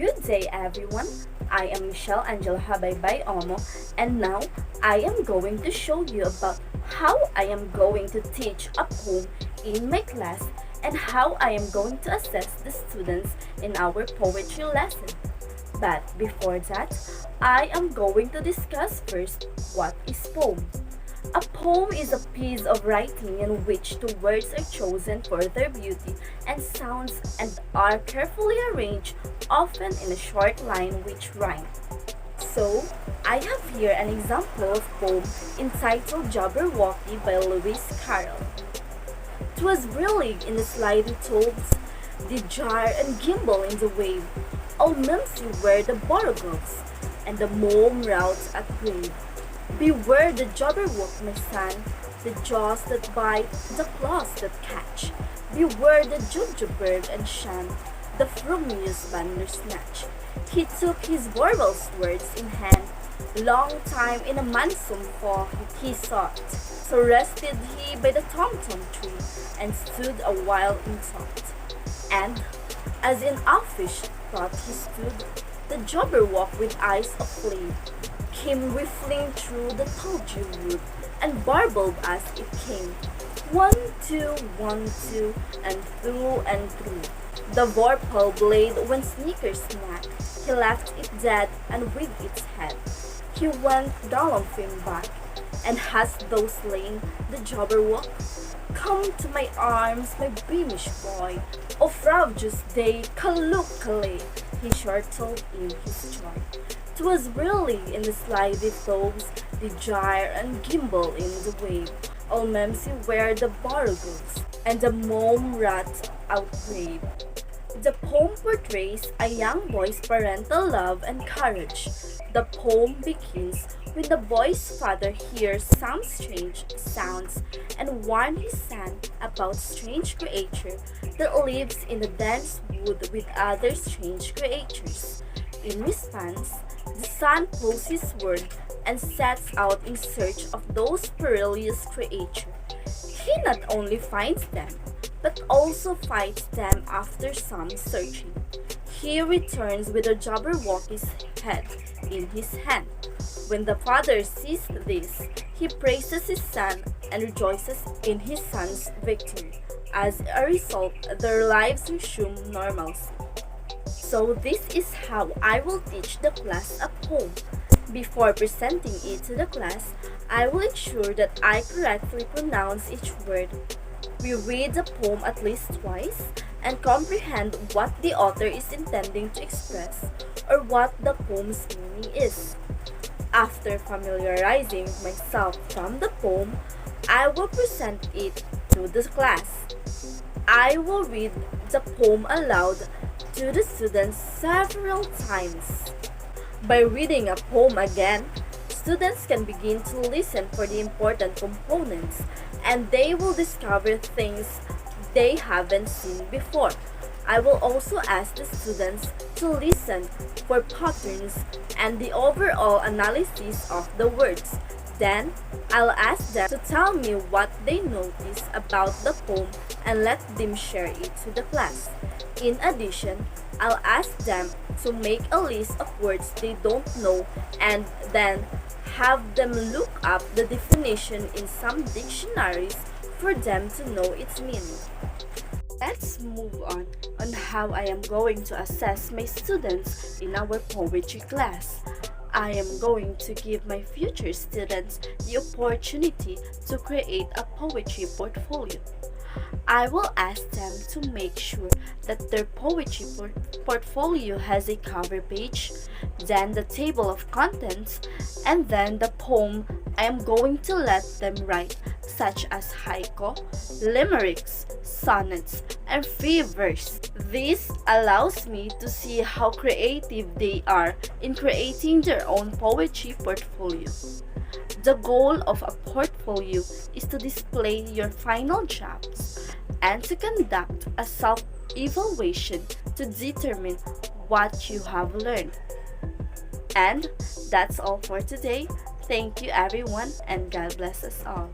Good day, everyone. I am Michelle Angela Habaybay Omo, and now I am going to show you about how I am going to teach a poem in my class and how I am going to assess the students in our poetry lesson. But before that, I am going to discuss first what is poem. A poem is a piece of writing in which two words are chosen for their beauty and sounds and are carefully arranged, often in a short line which rhyme. So, I have here an example of poem entitled Jabberwocky by Lewis Carroll. 'Twas brillig in the slithy toves, did jar and gimble in the wave. All mimsy were the borogoves, and the mome rout at grave. Beware the jabberwock, my son, the jaws that bite, the claws that catch. Beware the jujubird and shan, the frumious bandersnatch. He took his warble swords in hand, long time in a mansum fog he sought. So rested he by the tom-tom tree, and stood a while in thought. And, as in owfish thought he stood, the jabberwock with eyes of flame came whiffling through the tulgey wood, and warbled as it came. 1, 2, 1, 2, and through. The vorpal blade when sneakers snapped, he left it dead, and with its head he went galumphing back. And hast thou slain the jabberwock? Come to my arms, my beamish boy. O frabjous day, kalukale, he chortled in his joy. 'Twas brillig in the slithy toves, did jar and gimble in the wave. All mimsy were the borogoves, and the mome rat outbrave. The poem portrays a young boy's parental love and courage. The poem begins when the boy's father hears some strange sounds and warns his son about strange creature that lives in the dense wood with other strange creatures. In response, the son pulls his sword and sets out in search of those perilous creatures. He not only finds them, but also fights them after some searching. He returns with the jabberwocky's head in his hand. When the father sees this, he praises his son and rejoices in his son's victory. As a result, their lives resume normalcy. So this is how I will teach the class a poem. Before presenting it to the class, I will ensure that I correctly pronounce each word. We read the poem at least twice and comprehend what the author is intending to express or what the poem's meaning is. After familiarizing myself from the poem, I will present it to the class. I will read the poem aloud to the students several times. By reading a poem again, students can begin to listen for the important components, and they will discover things they haven't seen before. I will also ask the students to listen for patterns and the overall analysis of the words. Then, I'll ask them to tell me what they notice about the poem and let them share it to the class. In addition, I'll ask them to make a list of words they don't know and then have them look up the definition in some dictionaries for them to know its meaning. Let's move on how I am going to assess my students in our poetry class. I am going to give my future students the opportunity to create a poetry portfolio. I will ask them to make sure that their poetry portfolio has a cover page, then the table of contents, and then the poem I am going to let them write, such as haiku, limericks, sonnets, and free verse. This allows me to see how creative they are in creating their own poetry portfolio. The goal of a portfolio is to display your final drafts and to conduct a self-evaluation to determine what you have learned. And that's all for today. Thank you everyone, and God bless us all.